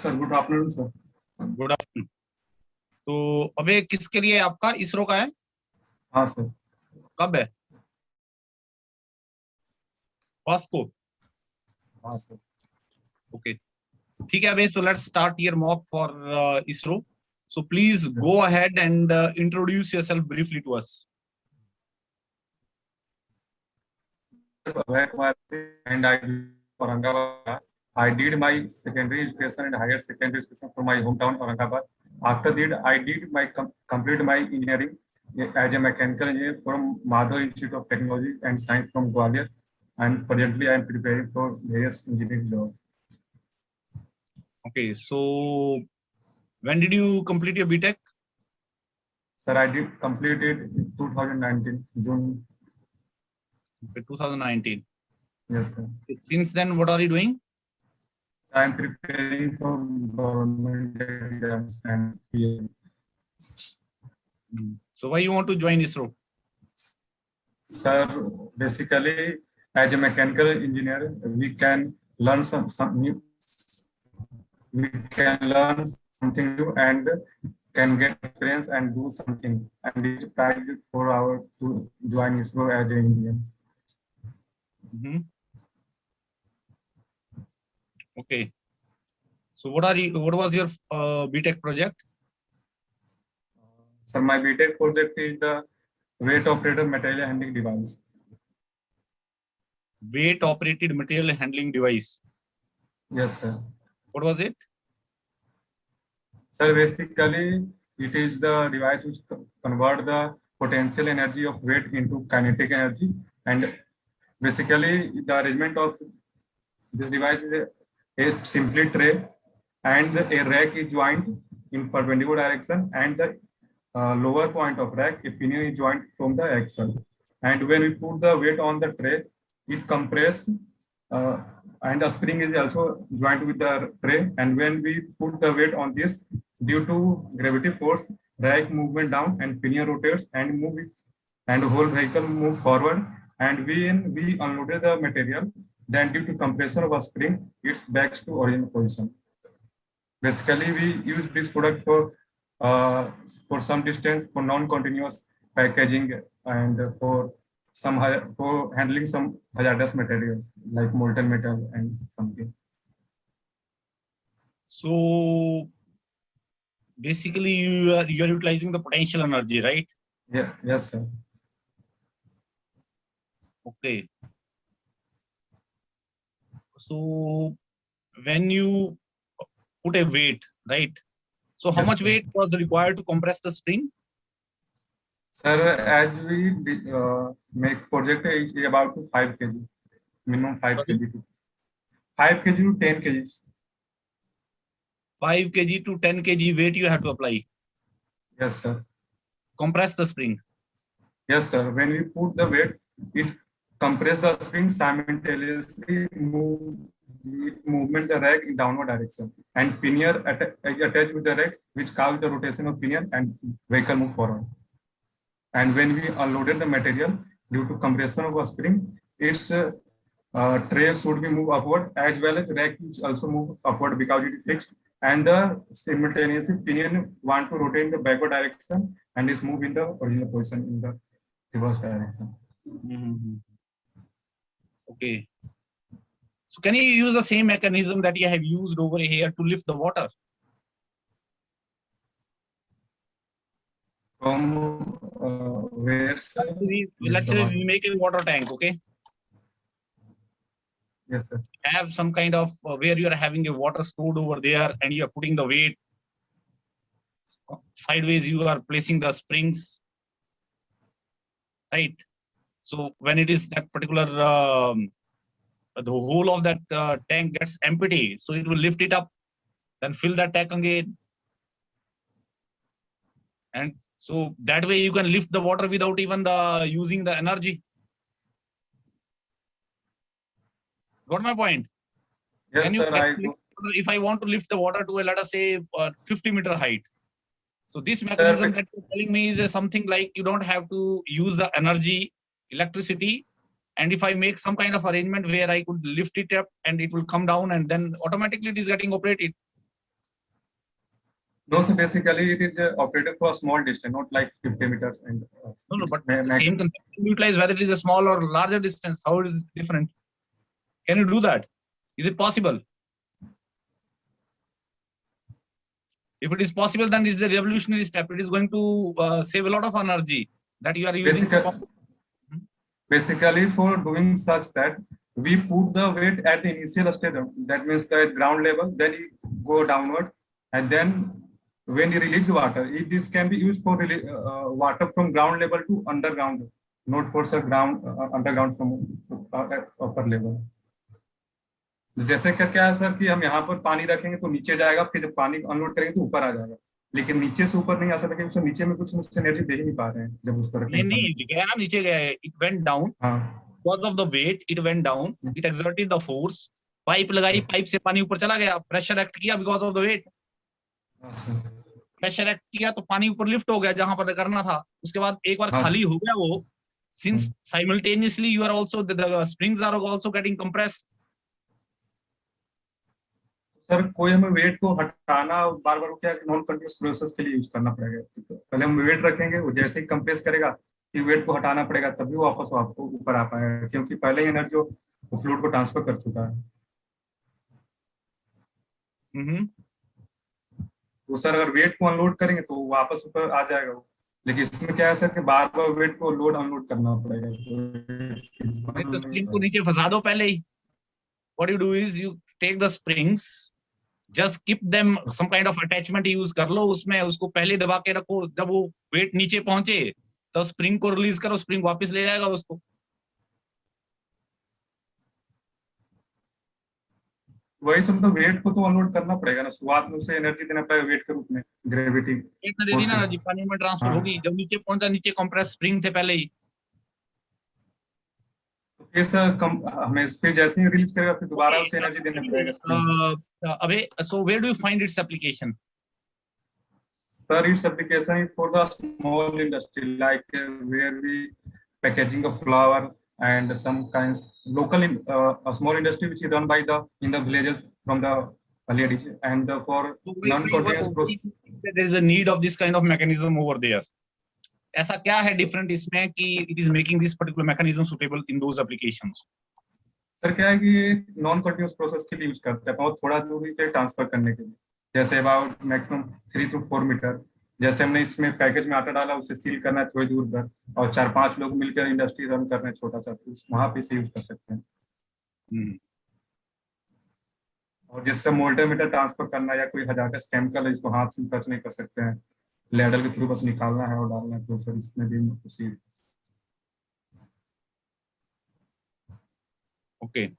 Sir, good afternoon sir. Good afternoon. तो अबे किसके लिए आपका इसरो का है? हाँ सर। कब है? फर्स्ट को? हाँ सर। ओके, ठीक है अबे। So let's start your mock for ISRO. So please go ahead and introduce yourself briefly to us. And I did my secondary education and higher secondary education from my hometown Aurangabad. After that, I did my complete my engineering as a mechanical engineer from Madhav Institute of Technology and Science from Gwalior. And presently, I am preparing for various engineering jobs. Okay, so when did you complete your BTech? Sir, I did complete it in 2019 June. Okay, 2019. Yes, sir. Since then, what are you doing? I am preparing for government exams and PA. So why you want to join ISRO? Sir, basically, as a mechanical engineer, we can learn some new. We can learn something new and can get experience and do something. And it's time for our to join ISRO as an Indian. Okay. So what was your BTech project? Sir, my BTech project is the weight operated material handling device. Weight operated material handling device. Yes, sir. What was it? Sir, basically, it is the device which convert the potential energy of weight into kinetic energy. And basically, the arrangement of this device is a simply tray, and a rack is joined in perpendicular direction, and the lower point of rack, a pinion is joined from the axle. And when we put the weight on the tray, it compresses, and a spring is also joined with the tray. And when we put the weight on this, due to gravity force, rack movement down and pinion rotates and move it, and the whole vehicle move forward. And when we unloaded the material, then due to compression of a spring, it's back to original position. Basically, we use this product for some distance, for non-continuous packaging, and for handling some hazardous materials like molten metal and something. So basically, you are utilizing the potential energy, right? Yeah. Yes, sir. Okay. So when you put a weight, right? So how Yes, much sir. weight was required to compress the spring? Sir, as we make project is about 5 kg, minimum 5 Sorry? kg to 5 kg to 10 kg. 5 kg to 10 kg weight you have to apply. Yes, sir. Compress the spring. Yes, sir. When we put the weight, it compress the spring simultaneously movement the rack in downward direction, and pinion attached with the rack, which causes the rotation of pinion and vehicle move forward. And when we unloaded the material, due to compression of a spring, its tray should be moved upward, as well as rack which also move upward because it is fixed, and the simultaneously pinion want to rotate in the backward direction and is move in the original position in the reverse direction. Okay. So can you use the same mechanism that you have used over here to lift the water? From where? Let's say we make a water tank, okay? Yes, sir. Have some kind of where you are having a water stored over there, and you are putting the weight sideways. You are placing the springs, right? So when it is that particular the whole of that tank gets empty, so it will lift it up, then fill that tank again, and so that way you can lift the water without even using the energy. Got my point? Yes, sir. If I want to lift the water to a, let us say 50-meter height, so this mechanism that you're telling me is something like you don't have to use the energy, electricity, and if I make some kind of arrangement where I could lift it up and it will come down, and then automatically it is getting operated. No, so basically it is operated for a small distance, not like 50 meters and No, but the max. same concept can be utilized whether it is a small or larger distance. How it is different? Can you do that? Is it possible? If it is possible, then it is a revolutionary step. It is going to save a lot of energy that you are using to pump. Basically, for doing such that we put the weight at the initial stage, that means the ground level, then you go downward, and then when you release the water, if this can be used for water from ground level to underground, not for the ground underground from upper level. जैसे का क्या है sir कि हम यहाँ पर पानी रखेंगे तो नीचे जाएगा, फिर जब पानी अनलोड करेंगे तो ऊपर आ जाएगा, लेकिन नीचे से ऊपर नहीं आ सकता क्योंकि नीचे में कुछ उससे एनर्जी दे ही नहीं पा रहे हैं जब उसको रखेंगे। नहीं गया ना, नीचे गया है, it went down because of the weight, it went down, it exerted the force, pipe लगाई, पाइप से पानी ऊपर चला गया, प्रेशर एक्ट किया because of the weight, pressure act किया तो पानी ऊपर लिफ्ट हो गया जहां पर करना था, उसके बाद एक बार खाली हो गया वो, since simultaneously you are also the springs are also getting compressed. Sir कोई हमें वेट को हटाना बार बार क्या नॉन कंटिन्यूअस प्रोसेस के लिए यूज करना पड़ेगा, पहले हम वेट रखेंगे, वो जैसे ही कंप्रेस करेगा फिर वेट को हटाना पड़ेगा तभी वो वापस आपको ऊपर आ पाएगा, क्योंकि पहले ही एनर्जी वो फ्लूइड को ट्रांसफर कर चुका है। तो सर अगर वेट को अनलोड करेंगे तो वापस ऊपर आ जाएगा वो, लेकिन इसमें क्या है सर कि बार बार वेट को लोड अनलोड करना पड़ेगा। तो स्प्रिंग को नीचे फंसा दो पहले ही। What you do is you take the springs, just keep them some kind of attachment use कर लो उसमें, उसको पहले दबा के रखो, जब वो वेट नीचे पहुंचे तो स्प्रिंग को रिलीज करो, स्प्रिंग वापस ले जाएगा उसको। वही सब तो वेट को तो अनलोड करना पड़ेगा ना, शुरुआत में उसे एनर्जी देना पड़ेगा वेट के रूप में, ग्रेविटी वेट ने दे दी ना एनर्जी, पानी में ट्रांसफर होगी, जब नीचे पहुंचा, नीचे कंप्रेस स्प्रिंग थे पहले ही, फिर सर हमें फिर जैसे ही रिलीज करेगा फिर दोबारा उसे एनर्जी देना पड़ेगा। अबे so where do you find its application? Sir, its application is for the small industry, like where we packaging of flour and some kinds local a small industry which is done by the in the villages from the ladies, and for non-continuous process. There is a need of this kind of mechanism over there. ऐसा क्या है different इसमें कि it is making this particular mechanism suitable in those applications? Sir क्या है कि non continuous process के लिए यूज करते हैं, बहुत थोड़ा दूरी पे ट्रांसफर करने के लिए, जैसे अबाउट मैक्सिमम 3 to 4 मीटर, जैसे हमने इसमें पैकेज में आटा डाला उसे सील करना है थोड़ी दूर पर और 4-5 लोग मिलकर इंडस्ट्री रन करना है छोटा सा, वहां पे से यूज कर सकते हैं। और जिससे मोल्टर मीटर ट्रांसफर करना या कोई हजारस केमिकल है इसको हाथ से टच नहीं कर सकते हैं, लैडर के थ्रू बस निकालना है और डालना है, तो फिर इसमें भी उसी। Okay.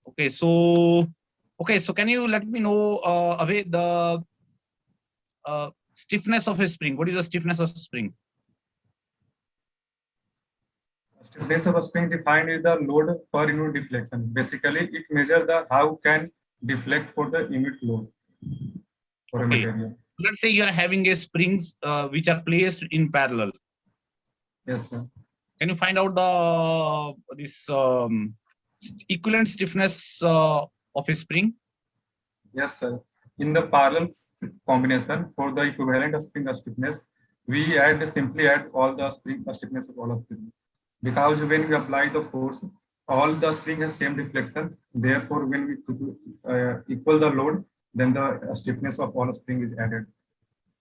Okay, so can you let me know Abhay, the stiffness of a spring? What is the stiffness of a spring? Stiffness of a spring defined is the load per unit deflection. Basically, it measures the how can deflect for the unit load for a material. Let's say you are having a springs which are placed in parallel. Yes, sir. Can you find out the this equivalent stiffness of a spring? Yes, sir. In the parallel combination for the equivalent spring stiffness, we simply add all the spring stiffness of all of them. Because when we apply the force, all the spring has same deflection. Therefore, when we equal the load, then the stiffness of all spring is added.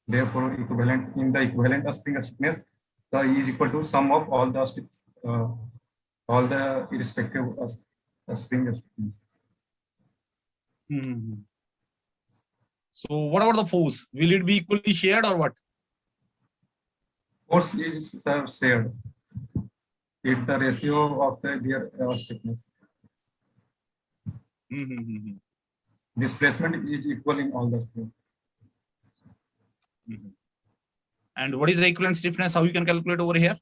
Therefore, equivalent in the equivalent spring stiffness, the is equal to sum of all the all the irrespective spring stiffness. So, what about the force? Will it be equally shared or what? Force is shared. It's the ratio of their stiffness. Displacement is equal in all the springs. And what is the equivalent stiffness? How you can calculate over here?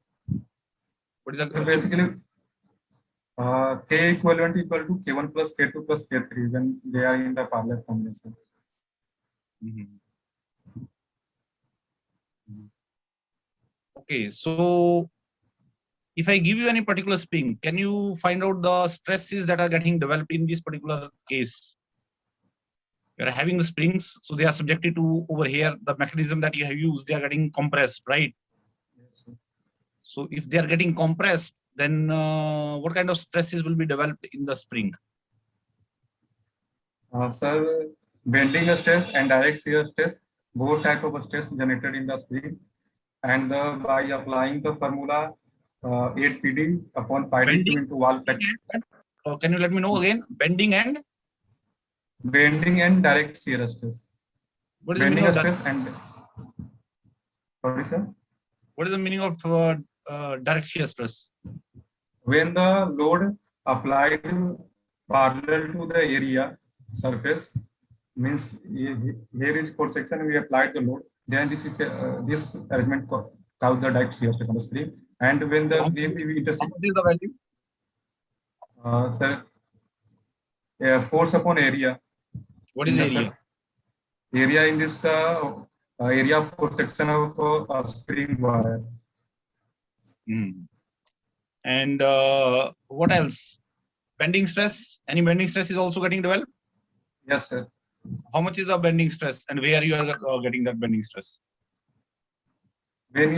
What is the so basically K equivalent equal to K1 plus K2 plus K3 when they are in the parallel combination. Okay, so if I give you any particular spring, can you find out the stresses that are getting developed in this particular case? You're having the springs, so they are subjected to over here the mechanism that you have used. They are getting compressed, right? Yes, sir. So if they are getting compressed, then what kind of stresses will be developed in the spring? Sir, bending stress and direct shear stress, both type of stress generated in the spring, and by applying the formula 8 PD upon pi d Bending. q into wall factor. Can you let me know again? Bending and Bending and direct shear stress. what is the meaning Bending of that? stress and sorry, sir. What is the meaning of direct shear stress? When the load applied parallel to the area surface, means here is cross section, we applied the load, then this arrangement cause the direct shear stress on the spring, and when So the how beam much intersect, is the value? sir, force upon area What is in the the area? area in this area of cross section of spring wire. And what else? Bending stress. Any bending stress is also getting developed? Yes, sir. How much is the bending stress and where you are getting that bending stress? When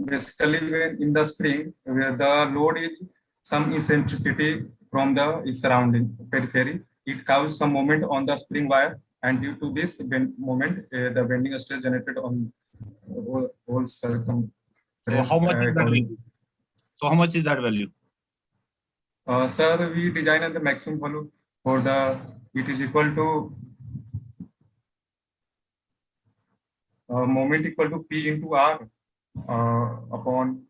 basically when in the spring, where the load is some eccentricity from the surrounding periphery, it causes some moment on the spring wire, and due to this moment, the bending stress generated on whole circumference. So how much is that According, value? So how much is that value? sir, we design the maximum value for the, it is equal to moment equal to P into R upon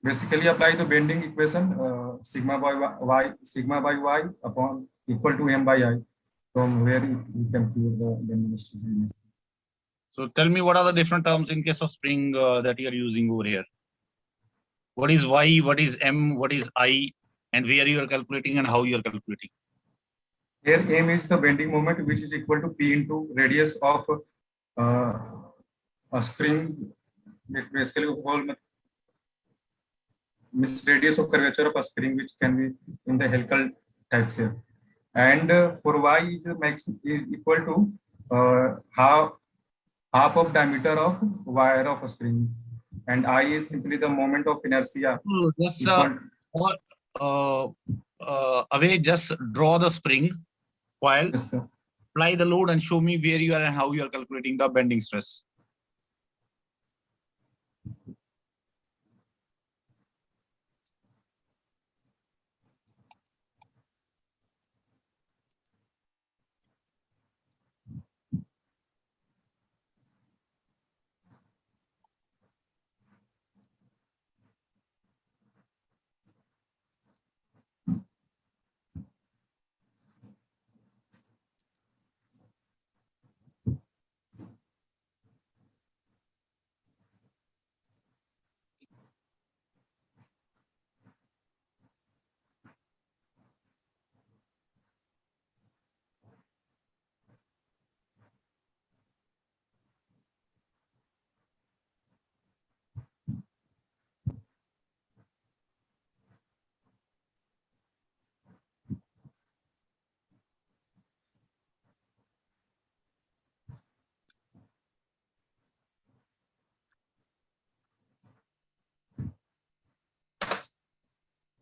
basically apply the bending equation sigma by y upon equal to m by I, from where you can prove the bending stress. So tell me what are the different terms in case of spring that you are using over here? What is y, what is m, what is I, and where you are calculating and how you are calculating? Here m is the bending moment, which is equal to P into radius of uh, a spring, basically whole means radius of curvature of a spring, which can be in the helical type shape. And for y is equal to half of diameter of wire of a spring, and I is simply the moment of inertia Just equal. away, just draw the spring while Yes, sir. apply the load and show me where you are and how you are calculating the bending stress.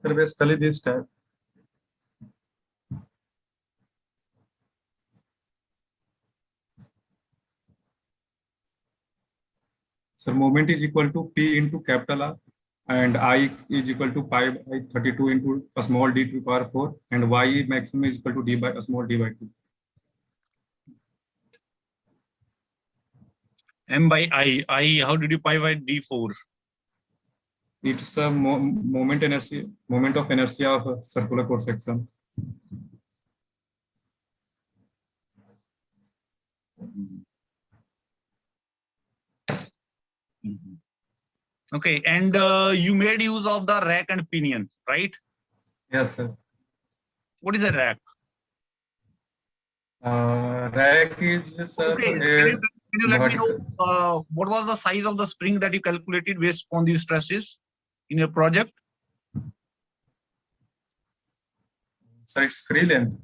So basically this type. So moment is equal to P into capital R, and I is equal to pi by 32 into a small d to the power 4, and y maximum is equal to d by a small d by 2. M by I, how did you pi by D4? It's a moment of inertia of a circular cross section. Okay, and you made use of the rack and pinion, right? Yes, sir. What is a rack? Rack is, sir, Okay, can you let me know what was the size of the spring that you calculated based on these stresses in your project? so it's free length.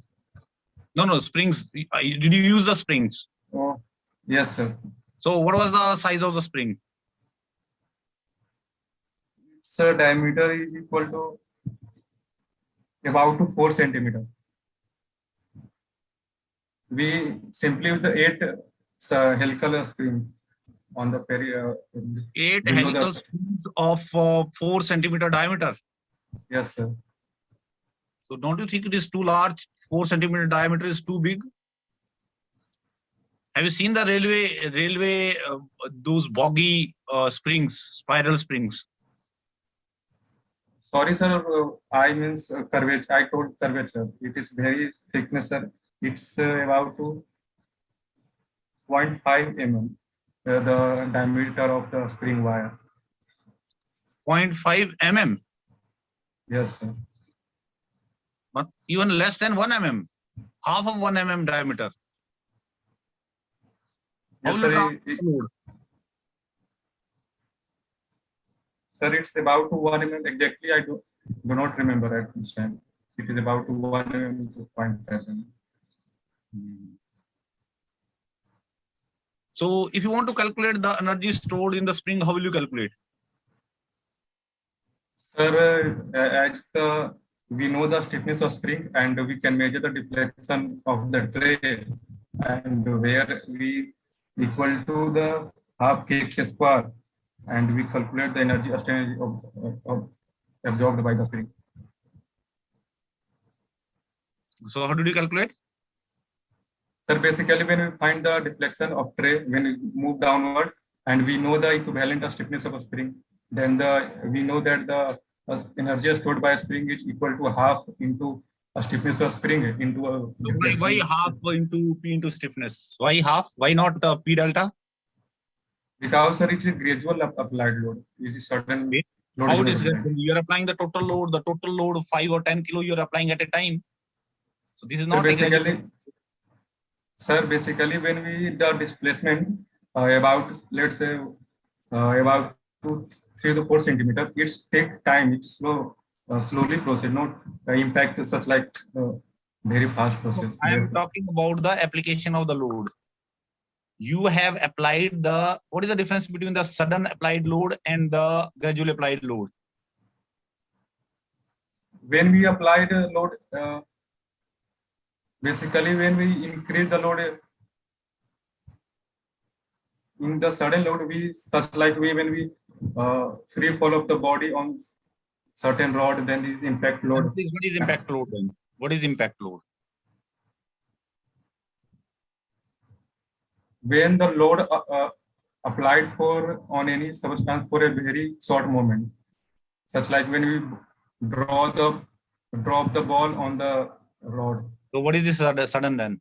No, springs. Did you use the springs? Oh, yes, sir. So what was the size of the spring? Sir, diameter is equal to about to 4 centimeter. We simply with the 8 helical spring on the 8 below helical the. springs of 4 centimeter diameter. Yes, sir. So don't you think it is too large? 4 centimeter diameter is too big. Have you seen the railway those boggy springs, spiral springs? Sorry, sir. I means curvature. I told curvature. It is very thickness, sir. It's about to 0.5 mm. The diameter of the spring wire. 0.5 mm. Yes, sir. Not even less than 1 mm. Half of 1 mm diameter. How Yes, will sir. it load? Sir, it's about to 1 mm exactly. I do not remember at this time. It is about to 1 mm to 0.5 mm. So if you want to calculate the energy stored in the spring, how will you calculate? Sir, as we know the stiffness of spring and we can measure the deflection of the tray and where we equal to the half kx square and we calculate the energy of absorbed by the spring. So how did you calculate? Sir, basically when we find the deflection of tray when we move downward and we know the equivalent of stiffness of a spring, then we know that the energy stored by a spring is equal to half into a stiffness of spring into a So deflection. why half into P into stiffness? Why half? Why not P delta? Because sir, it's a gradual applied load. It is certain load. How it is gradual? You are applying the total load of 5 or 10 kilo you are applying at a time. So this is not Sir, basically when we the displacement about let's say about 3 to 4 centimeter, it's take time. It's slowly process, not impact such like very fast process. I am talking about the application of the load. You have applied what is the difference between the sudden applied load and the gradual applied load? When we apply the load, basically when we increase the load in the sudden load, when we free fall of the body on certain rod, then is impact load. What is impact load then? What is impact load? When the load applied on any substance for a very short moment, such like when we drop the ball on the rod. So what is this sudden then?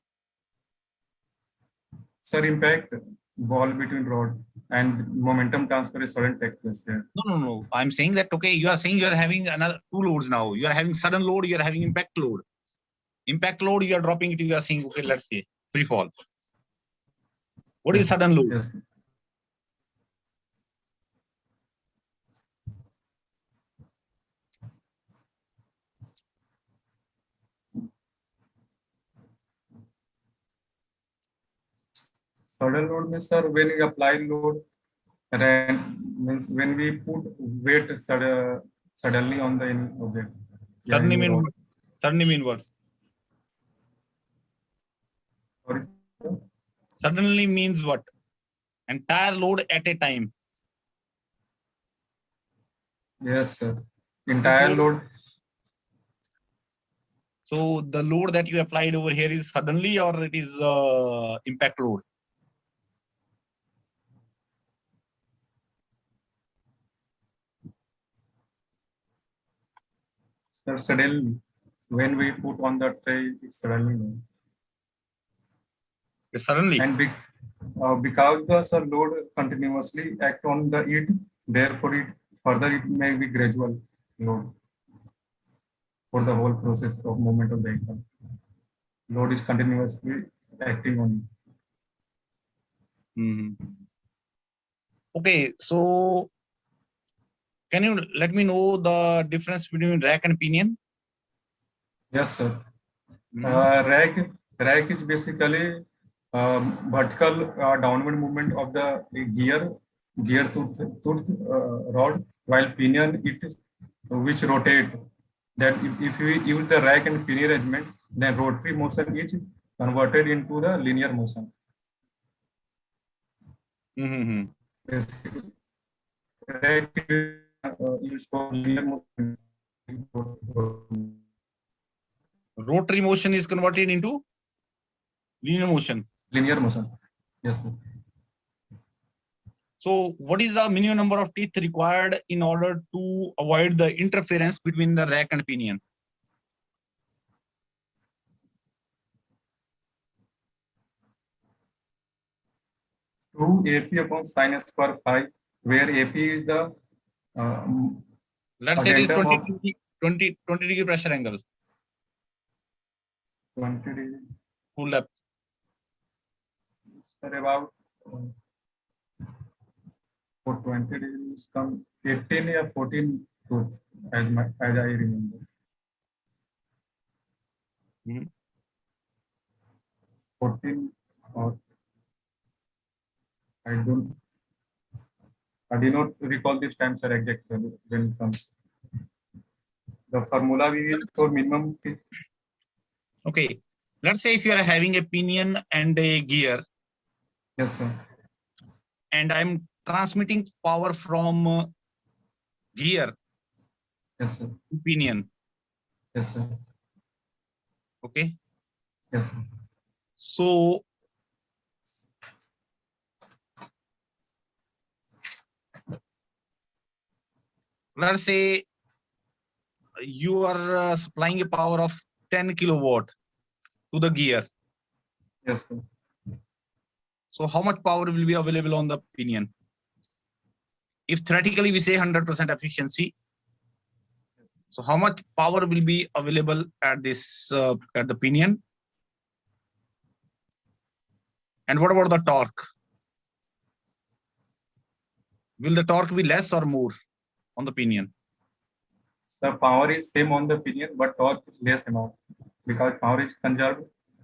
Sir, impact ball between rod and momentum transfer is sudden take place here. No. I'm saying that okay, you are saying you are having another 2 loads now. You are having sudden load, you are having impact load. Impact load, you are dropping it, you are saying, okay, let's say free fall. What is sudden load? Yes. Sudden load means, sir, when we apply load, means when we put weight suddenly on the any object. Suddenly mean what? Sorry, sir? Suddenly means what? Entire load at a time. Yes, sir. Entire load. So the load that you applied over here is suddenly or it is impact load? Sir, suddenly, when we put on the tray, it's suddenly load. Suddenly. And because the load continuously act on the it, therefore it may be gradual load for the whole process of movement of the vehicle. Load is continuously acting on it. Mm-hmm. Okay, so can you let me know the difference between rack and pinion? Yes, sir. Rack Rack is basically vertical downward movement of the gear tooth rod, while pinion it is which rotate. That if we use the rack and pinion arrangement, then rotary motion is converted into the linear motion. Mm-hmm. Basically, rack is used for linear motion. Rotary motion is converted into linear motion. Linear motion. Yes, sir. So what is the minimum number of teeth required in order to avoid the interference between the rack and pinion? Two AP upon sin s per phi, where AP is the Let's say it is addendum 20 degree pressure angle. 20 degree. Full left. About for 20 degrees come 18 or 14 tooth as I remember. Mm-hmm. 14 or I do not recall this time, sir, exactly when it comes. The formula we use for minimum. Okay. Let's say if you are having a pinion and a gear. Yes, sir. And I'm transmitting power from gear. Yes, sir. To pinion. Yes, sir. Okay. Yes, sir. So let's say you are supplying a power of 10 kilowatt to the gear. Yes, sir. So how much power will be available on the pinion? If theoretically we say 100% efficiency, so how much power will be available at this at the pinion? And what about the torque? Will the torque be less or more on the pinion? The power is same on the pinion, but torque is less amount because power is conserved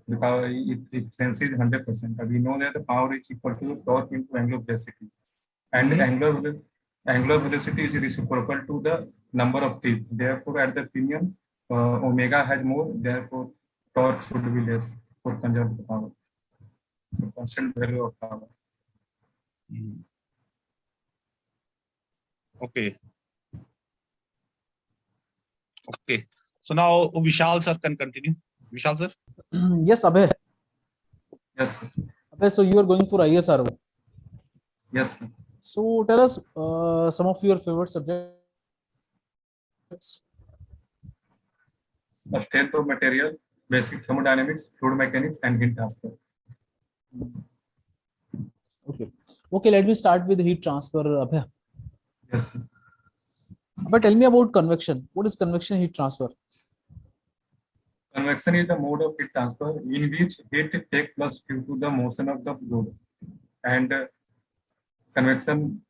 because efficiency is 100%. We know that the power is equal to torque into angular velocity, and angular velocity is reciprocal to the number of teeth. Therefore, at the pinion, omega has more. Therefore, torque should be less for conserved power. The constant value of power. Okay. Okay. So now Vishal sir can continue. Vishal sir. Yes, Abhay. Yes, sir. Abhay, so you are going for ISRO. Yes, sir. So tell us some of your favorite subjects. Strength of material, basic thermodynamics, fluid mechanics, and heat transfer. Okay. Okay, let me start with heat transfer, Abhay. Yes, sir. But tell me about convection. What is convection heat transfer? Convection is the mode of heat transfer in which heat takes place due to the motion of the fluid. And convection,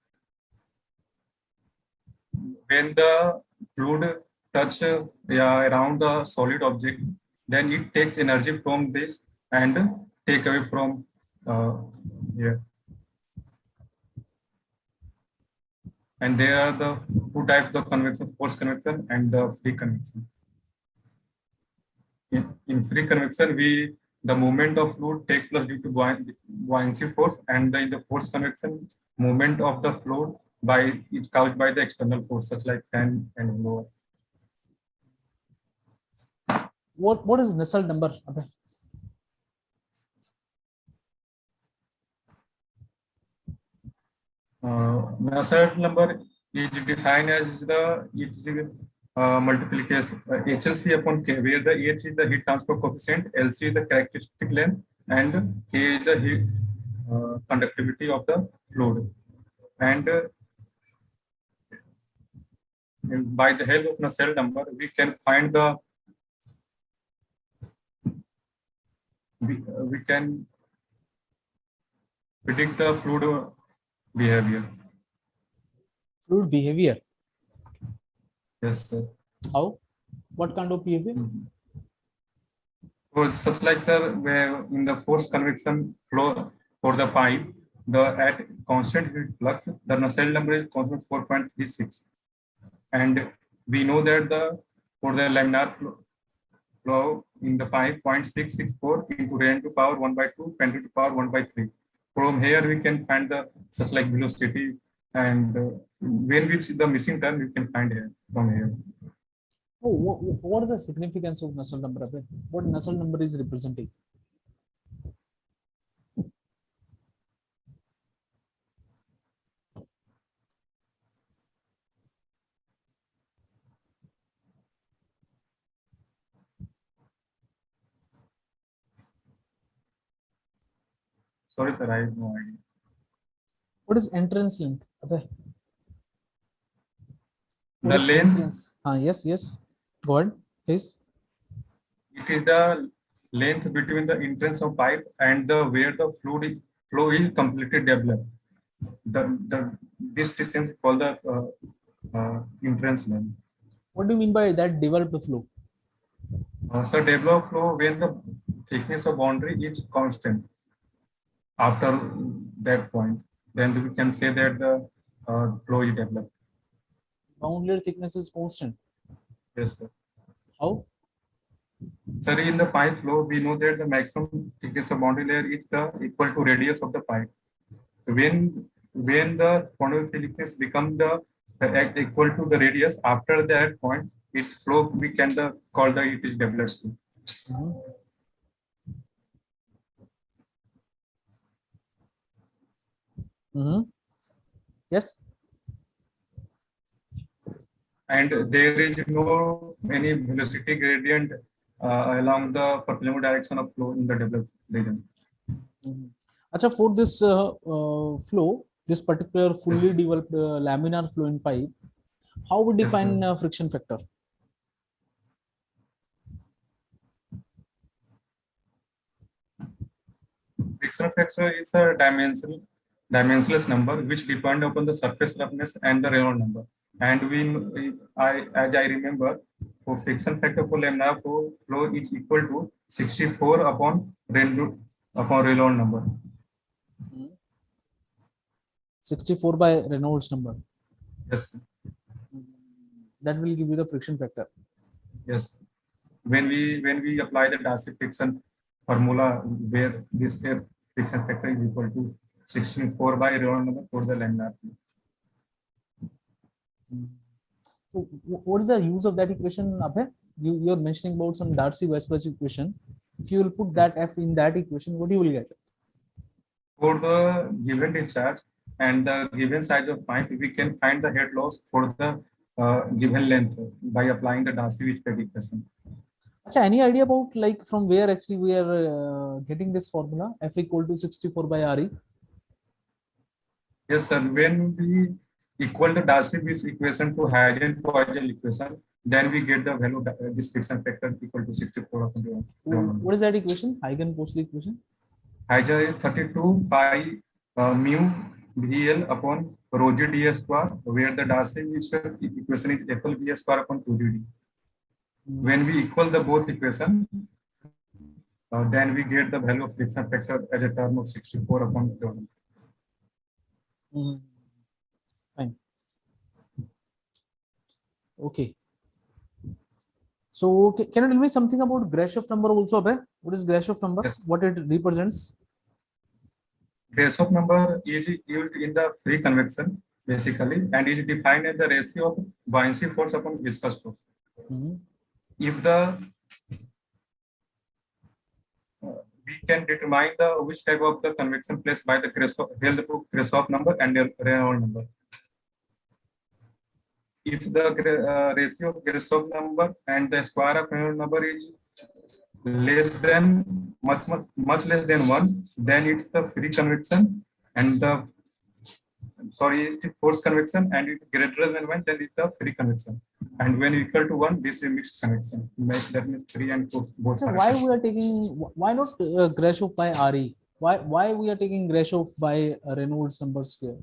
when the fluid touch around the solid object, then it takes energy from this and take away from here. And there are the two types of convection: forced convection and the free convection. In free convection, the movement of fluid takes place due to buoyancy force, and in the forced convection, movement of the fluid is caused by the external force, such like fan and blower. What is Nusselt number, Abhay? Nusselt number is defined as the multiplication HLC upon K, where the H is the heat transfer coefficient, LC is the characteristic length, and K is the heat conductivity of the fluid. And by the help of Nusselt number, we can find the we can predict the fluid behavior. Fluid behavior. Yes, sir. How? What kind of behavior? So such like, sir, where in the forced convection flow for the pipe, the at constant heat flux, the Nusselt number is constant 4.36, and we know that the for the laminar flow in the pipe 0.664 into rain to power 1 by 2, 10 to the power 1 by 3. From here we can find the such like velocity, and when we see the missing term we can find here from here. Oh, what is the significance of Nusselt number? Abhay? What Nusselt number is representing? Sorry, sir, I have no idea. What is entrance length? Abhay? What The is length, entrance? Yes, yes. Go ahead, please. it is the length between the entrance of pipe and the where the flow is completely developed. This distance is called the entrance length. What do you mean by that developed flow? So developed flow when the thickness of boundary is constant. After that point, then we can say that the flow is developed. Boundary thickness is constant. Yes, sir. How? Sir, in the pipe flow, we know that the maximum thickness of boundary layer is the equal to radius of the pipe. When the boundary thickness becomes the equal to the radius, after that point, its flow we can call the it is developed. Mhm. Mhm. Yes. And there is no any velocity gradient along the perpendicular direction of flow in the developed region. Mhm. Acha, for this flow, this particular fully Yes. developed laminar flow in pipe, how we Yes, sir. define friction factor? Friction factor is a dimensionless number which depend upon the surface roughness and the Reynolds number. And as I remember, for friction factor for laminar flow is equal to 64 upon Reynolds number. 64 by Reynolds number. Yes, That will give you the friction factor. yes. When we apply the Darcy friction formula, where this here friction factor is equal to 64 by Reynolds number for the laminar flow. So, what is the use of that equation, Abhay? You're mentioning about some Darcy-Weisbach equation. If you will put that F in that equation, what you will get? For the given discharge and the given size of pipe, we can find the head loss for the given length by applying the Darcy-Weisbach equation. Acha, any idea about like from where actually we are getting this formula F equal to 64 by RE? Yes, sir. When we equal the Darcy-Weisbach equation to Huygens-Poisson equation, then we get the value this friction factor equal to 64 upon the What is that equation? Huygens-Poisson equation? Huygens is 32 by mu VL upon rho g d square, where the Darcy-Weisbach equation is FL v square upon 2gd. When we equal the both equation, then we get the value of friction factor as a term of 64 upon 12. Fine. Okay. So can you tell me something about Grashof number also, Abhay? What is Grashof number? Yes. What it represents? Grashof number is used in the free convection basically, and is defined as the ratio of buoyancy force upon viscous force. If the we can determine the which type of the convection placed by the Grashof number and the Reynolds number. If the ratio of Grashof number and the square of Reynolds number is less than much less than 1, then it's the free convection, and the it's forced convection, and it's greater than 1, then it's the free convection. And when equal to 1, this is mixed convection. That means free and forced both. So why we are taking, why not Grashof by RE? Why we are taking Grashof by Reynolds number square?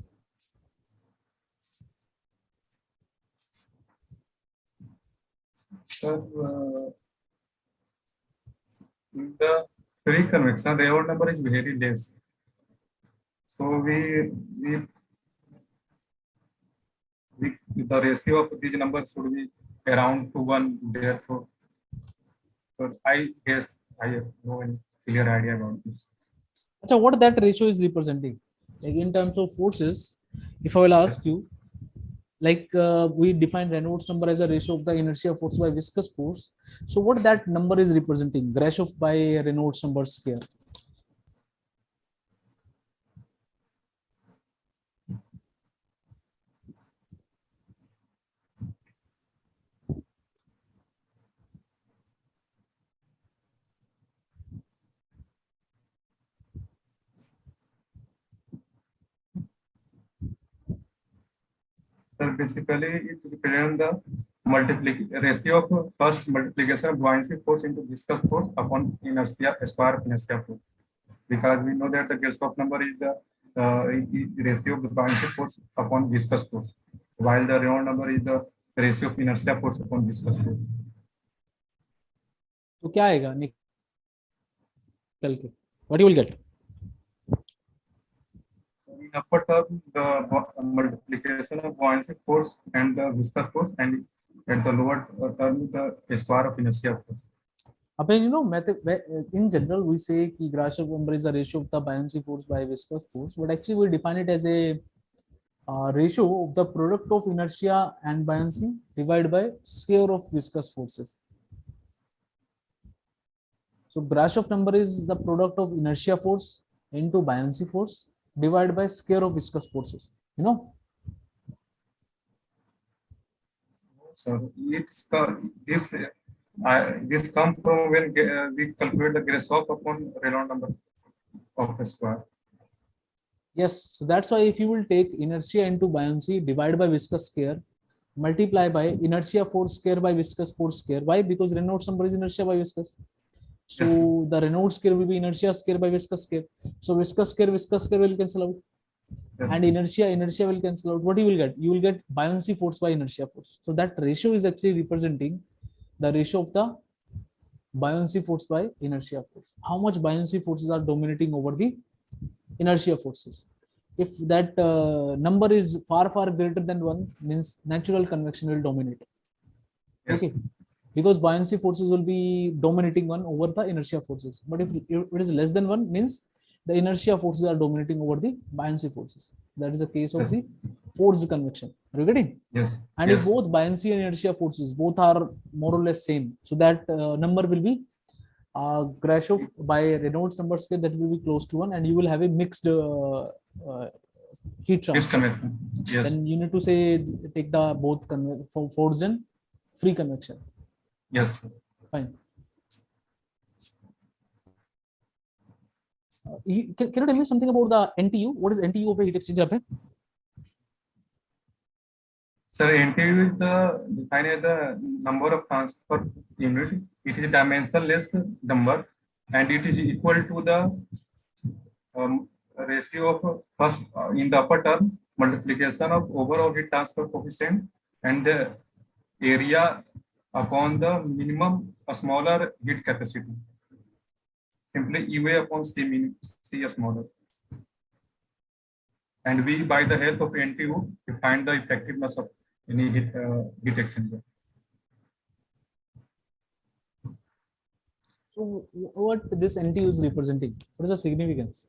So, In the free convection, Reynolds number is very less. So we the ratio of these numbers should be around to 1. Therefore, so I guess I have no any clear idea about this. So what that ratio is representing, like in terms of forces, if I will ask you, like we define Reynolds number as a ratio of the inertia force by viscous force. So what that number is representing, Grashof by Reynolds number square. So basically, it represents the ratio of first multiplication of buoyancy force into viscous force upon inertia square of inertia force. Because we know that the Grashof number is the ratio of the buoyancy force upon viscous force, while the Reynolds number is the ratio of inertia force upon viscous force. तो क्या आएगा निकल के, what you will get? In upper term, the multiplication of buoyancy force and the viscous force, and at the lower term, the square of inertia force. You know, in general, we say that Grashof number is the ratio of the buoyancy force by viscous force, but actually we define it as a ratio of the product of inertia and buoyancy divided by square of viscous forces. So Grashof number is the product of inertia force into buoyancy force divided by square of viscous forces. You know. So this comes from when we calculate the Grashof upon Reynolds number of the square. Yes, so that's why if you will take inertia into buoyancy divided by viscous square, multiply by inertia force square by viscous force square. Why? Because Reynolds number is inertia by viscous. So Yes. the Reynolds square will be inertia square by viscous square. So viscous square will cancel out. Yes. And inertia will cancel out. What you will get? You will get buoyancy force by inertia force. So that ratio is actually representing the ratio of the buoyancy force by inertia force. How much buoyancy forces are dominating over the inertia forces? If that number is far greater than 1, means natural convection will dominate. Yes. Okay, because buoyancy forces will be dominating 1 over the inertia forces. But if it is less than 1, means the inertia forces are dominating over the buoyancy forces. That is the case of Yes. the forced convection. Are you getting? Yes. And Yes. if both buoyancy and inertia forces both are more or less same, so that number will be Grashof by Reynolds number scale, that will be close to 1, and you will have a mixed heat transfer. Disconvection. Yes. Then you need to say take the both forced and free convection. Yes. Fine. Can you tell me something about the NTU? What is NTU of a heat exchanger? Sir, NTU is defined as the number of transfer unit. It is a dimensionless number, and it is equal to the ratio of first in the upper term multiplication of overall heat transfer coefficient and the area upon the minimum smaller heat capacity. Simply UA upon C smaller. And we, by the help of NTU, we find the effectiveness of any heat exchanger. So what this NTU is representing? What is the significance?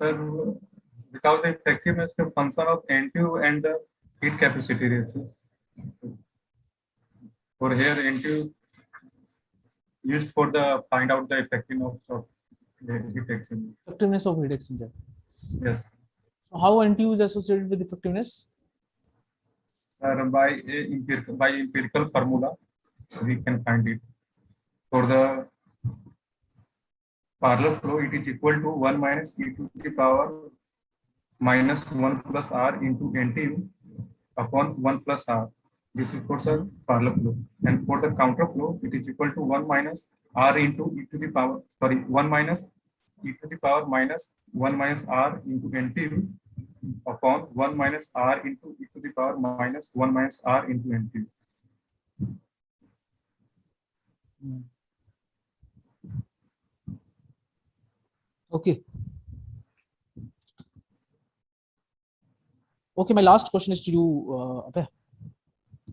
Sir, because the effectiveness is a function of NTU and the heat capacity ratio. For here, NTU used for the find out the effectiveness of the heat exchanger. Effectiveness of heat exchanger. Yes. So how NTU is associated with effectiveness? Sir, by empirical formula, we can find it. For the parallel flow, it is equal to 1 minus e to the power minus 1 plus r into NTU upon 1 plus r. This is for the parallel flow. And for the counter flow, it is equal to 1 minus r into e to the power, 1 minus e to the power minus 1 minus r into NTU upon 1 minus r into e to the power minus 1 minus r into NTU. Okay. Okay, my last question is to you, Abhay.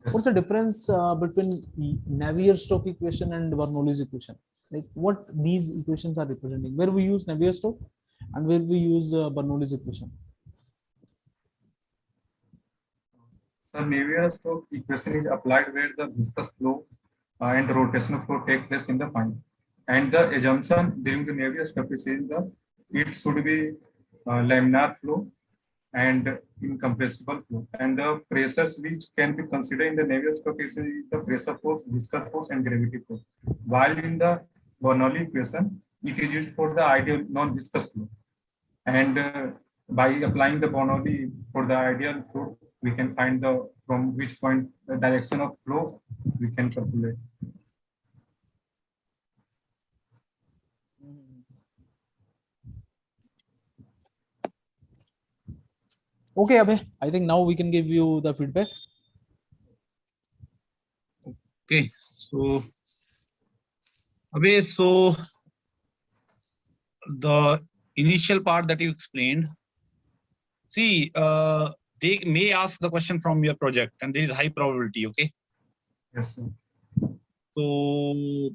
Yes. What's the difference between Navier-Stokes equation and Bernoulli's equation? Like what these equations are representing? Where we use Navier-Stokes and where we use Bernoulli's equation? So Navier-Stokes equation is applied where the viscous flow and rotational flow take place in the pipe, and the assumption during the Navier-Stokes is that it should be laminar flow and incompressible flow, and the pressures which can be considered in the Navier-Stokes is the pressure force, viscous force, and gravity force. While in the Bernoulli equation, it is used for the ideal non-viscous flow, and by applying the Bernoulli for the ideal flow, we can find the from which point the direction of flow we can calculate. Okay, Abhay, I think now we can give you the feedback. Okay, so Abhay, so the initial part that you explained, see, they may ask the question from your project, and there is high probability. Okay. Yes, sir. So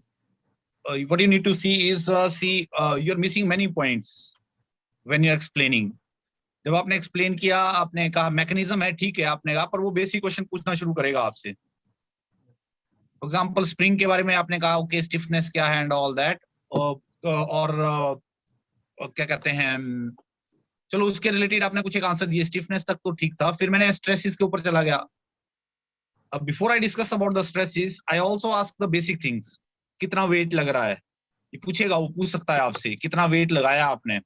what you need to see is you're missing many points when you're explaining. जब आपने explain किया, आपने कहा mechanism है, ठीक है, आपने कहा, पर वो बेसिक क्वेश्चन पूछना शुरू करेगा आपसे. फॉर एग्जांपल स्प्रिंग के बारे में आपने कहा ओके स्टिफनेस क्या है एंड ऑल दैट, और क्या कहते हैं, चलो उसके रिलेटेड आपने कुछ एक आंसर दिए, स्टिफनेस तक तो ठीक था, फिर मैंने स्ट्रेसेस के ऊपर चला गया. अब before I discuss about the stresses, I also ask the basic things. कितना वेट लग रहा है, ये पूछेगा, वो पूछ सकता है आपसे, कितना वेट लगाया आपने,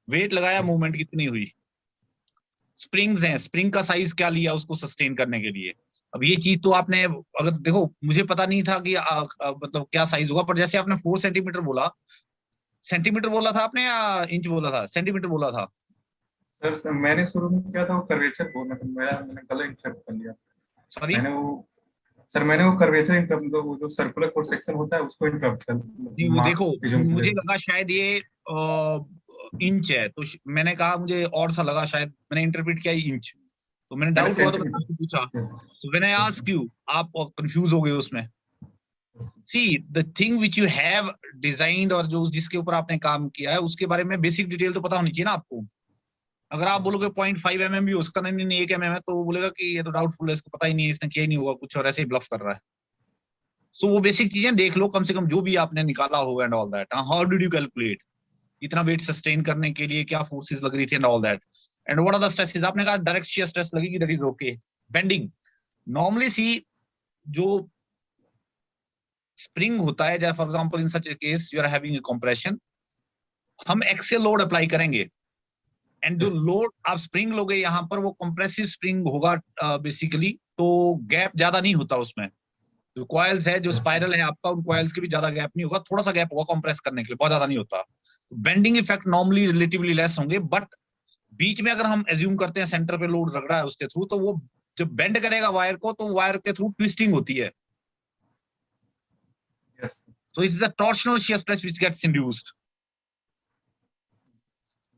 वेट लगाया, मूवमेंट कितनी हुई. स्प्रिंग्स हैं, स्प्रिंग का साइज क्या लिया उसको सस्टेन करने के लिए. अब ये चीज तो आपने, अगर देखो, मुझे पता नहीं था कि मतलब क्या साइज होगा, पर जैसे आपने 4 सेंटीमीटर बोला, सेंटीमीटर बोला था आपने या इंच बोला था, सेंटीमीटर बोला था. सर मैंने शुरू में किया था वो कर्वेचर बोलना था, मैंने गलत इंटरप्ट कर लिया. सॉरी मैंने वो कर्वेचर इंटरप्ट, वो जो सर्कुलर क्रॉस सेक्शन होता है उसको इंटरप्ट कर. नहीं, वो देखो, मुझे लगा शायद ये इंच है, तो मैंने कहा, मुझे और सा लगा, शायद मैंने इंटरप्रेट किया इंच, तो मैंने डाउट हुआ, तो मैंने आपसे पूछा. So when I ask you, आप कंफ्यूज हो गए उसमें. See the thing which you have designed, और जो जिसके ऊपर आपने काम किया है उसके बारे में बेसिक डिटेल तो पता होनी चाहिए ना आपको. अगर आप बोलोगे 0.5 mm भी हो सकता, नहीं 1 mm है, तो वो बोलेगा कि ये तो डाउटफुल है, इसको पता ही नहीं है, इसने किया ही नहीं होगा कुछ, और ऐसे ही ब्लफ कर रहा है. सो वो बेसिक चीजें देख लो, कम से कम जो भी आपने निकाला होगा and all that. How did you calculate, इतना वेट सस्टेन करने के लिए क्या फोर्सेस लग रही थी and all that, and what are the stresses. आपने कहा डायरेक्ट शियर स्ट्रेस लगेगी, that is okay. Bending, normally सी जो स्प्रिंग होता है, for example in such a case you are having a compression, हम एक्सियल लोड अप्लाई करेंगे, and जो लोड आप स्प्रिंग लोगे यहाँ पर, वो कंप्रेसिव स्प्रिंग होगा बेसिकली, तो गैप ज्यादा नहीं होता उसमें. जो कॉइल्स है, जो स्पाइरल है आपका, उन कॉइल्स के भी ज्यादा गैप नहीं होगा, थोड़ा सा गैप होगा कंप्रेस करने के लिए, बहुत ज्यादा नहीं होता. तो bending effect normally relatively less होंगे, बट बीच में अगर हम एज्यूम करते हैं सेंटर पे लोड लग रहा है उसके थ्रू, तो वो जब बेंड करेगा वायर को, तो वायर के थ्रू ट्विस्टिंग होती है. So it is the torsional shear stress which gets induced.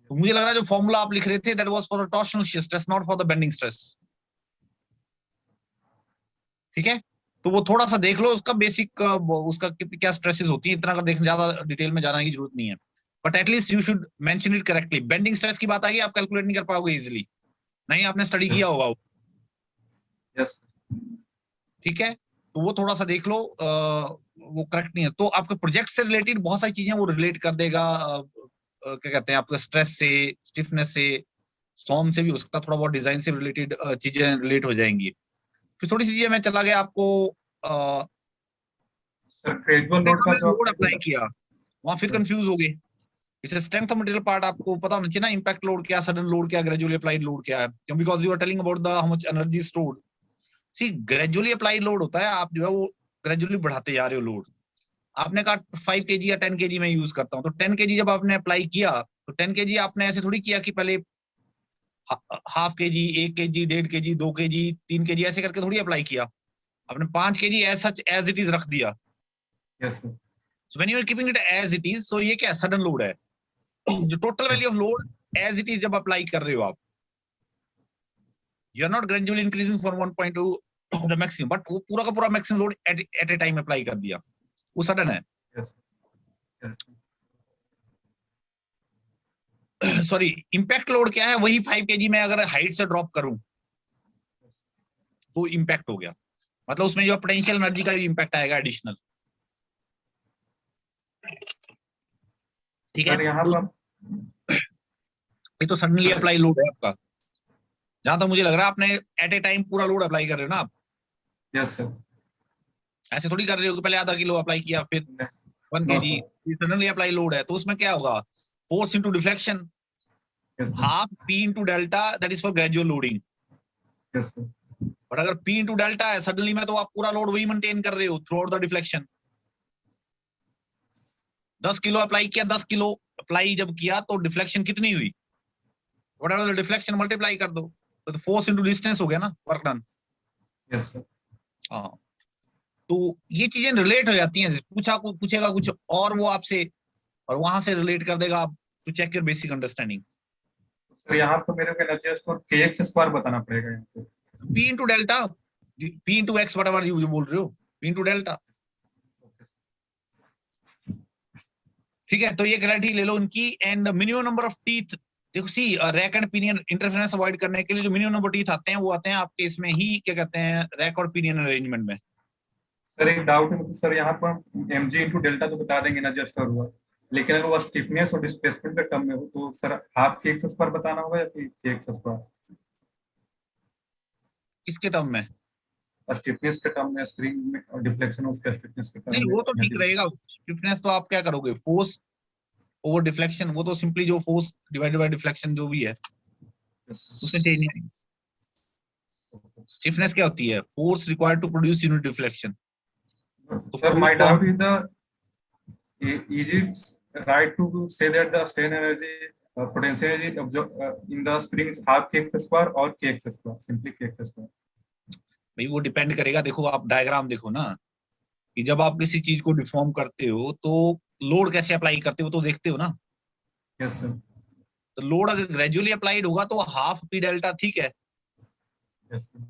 तो मुझे लग रहा है जो फॉर्मूला आप लिख रहे थे, that was for the torsional shear stress, not for the bending stress. ठीक है, तो वो थोड़ा सा देख लो, उसका बेसिक, उसका क्या स्ट्रेसेस होती है, इतना अगर देखने, ज्यादा डिटेल में जाने की जरूरत नहीं है, but at least you should mention it correctly. Bending stress की बात आएगी, आप कैलकुलेट नहीं कर पाओगे इजीली, नहीं आपने स्टडी किया होगा. यस, ठीक है, तो वो थोड़ा सा देख लो, वो करेक्ट नहीं है. तो आपके प्रोजेक्ट से रिलेटेड बहुत सारी चीजें वो रिलेट कर देगा, क्या कहते हैं, आपके स्ट्रेस से, स्टिफनेस से, स्टॉर्म से भी हो सकता है, थोड़ा बहुत डिजाइन से रिलेटेड चीजें रिलेट हो जाएंगी. फिर थोड़ी सी चीजें मैं चला गया आपको, लोड अप्लाई किया, वहां फिर कंफ्यूज हो गए. इसे स्ट्रेंथ ऑफ मटेरियल पार्ट आपको पता होना चाहिए ना, इंपैक्ट लोड क्या, सडन लोड क्या, ग्रेजुअली अप्लाइड लोड क्या है, क्यों, because you are telling about the how much energy stored. See gradually applied load होता है, आप जो है वो ग्रेजुअली बढ़ाते जा रहे हो लोड. आपने कहा 5 kg या 10 kg में यूज करता हूँ, तो 10 kg जब आपने अप्लाई किया तो 10 kg आपने ऐसे थोड़ी किया कि पहले half kg, 1 kg, 1.5 kg, 2 kg, 3 kg ऐसे करके थोड़ी अप्लाई किया, आपने 5 kg as such as it is रख दिया। Yes, sir. So when you are keeping it as it is, so ये क्या सडन लोड है। जो total value of load as it is जब अप्लाई कर रहे हो आप, you are not gradually increasing from 1.2 the maximum, but वो पूरा का पूरा maximum load at a time apply कर दिया, वो सडन है। Yes, yes, sorry, impact load क्या है, वही 5 kg में अगर हाइट से ड्रॉप करूं तो इम्पैक्ट हो गया, मतलब उसमें जो पोटेंशियल एनर्जी का इम्पैक्ट आएगा एडिशनल। ठीक है, सर यहाँ तो पर ये तो सडनली अप्लाई लोड है आपका। जहां तक मुझे लग रहा है आपने एट ए टाइम पूरा लोड अप्लाई कर रहे हो ना आप, यस सर, ऐसे थोड़ी कर रहे हो कि पहले आधा किलो अप्लाई किया फिर 1 no kg, sir, suddenly apply load है, तो उसमें क्या होगा, force into deflection, yes sir, half P into delta, that is for gradual loading. Yes sir, और अगर P इनटू डेल्टा है सडनली में, तो आप पूरा लोड वही मेंटेन कर रहे हो through out the deflection. 10 kilo apply किया, 10 किलो अप्लाई जब किया तो डिफ्लेक्शन कितनी हुई, व्हाटएवर द डिफ्लेक्शन मल्टीप्लाई कर दो, तो फोर्स इनटू डिस्टेंस हो गया ना, वर्क डन। यस सर, हाँ, तो ये चीजें रिलेट हो जाती हैं, पूछेगा कुछ और वो आपसे, और वहां से रिलेट कर देगा आप, to check your basic understanding. Sir यहाँ पर मेरे को एनर्जी स्टोर kx स्क्वायर बताना पड़ेगा यहाँ पे। P into delta, P into x, what ever you बोल रहे हो, P इंटू डेल्टा। ठीक है, तो ये क्लैरिटी ले लो उनकी। And minimum number of teeth, देखो see rack and pinion interference avoid करने के लिए जो मिनिमम नंबर टीथ आते हैं वो आते हैं आपके इसमें ही, क्या कहते हैं, रैक और पिनियन अरेंजमेंट में। सर एक डाउट है, मतलब सर यहाँ पर mg इंटू डेल्टा तो बता देंगे एनर्जी स्टोर हुआ, लेकिन अगर वो स्टिफनेस और डिस्प्लेसमेंट के टर्म में हो तो सर हाफ kx स्क्वायर बताना होगा या फिर kx स्क्वायर? किसके टर्म में? स्टिफनेस के टर्म में, स्प्रिंग में, और डिफ्लेक्शन उसका स्टिफनेस के नहीं, टर्म में वो तो ठीक energy- रहेगा। स्टिफनेस तो आप क्या करोगे, फोर्स ओवर डिफ्लेक्शन, वो तो सिंपली जो फोर्स डिवाइडेड बाय डिफ्लेक्शन जो भी है उसमें चेंज नहीं आएगी। स्टिफनेस क्या होती है, force required to produce unit deflection. तो Sir, my फोर्स को doubt हम, is is it right to say that the strain energy, potential energy in the spring is half kx square or kx square, simply kx square? भाई वो depend करेगा, देखो आप diagram देखो ना, कि जब आप किसी चीज को डिफॉर्म करते हो तो लोड कैसे अप्लाई करते हो तो देखते हो ना। Yes, sir. तो लोड अगर ग्रेजुअली अप्लाइड होगा तो हाफ पी डेल्टा ठीक है, Yes, sir.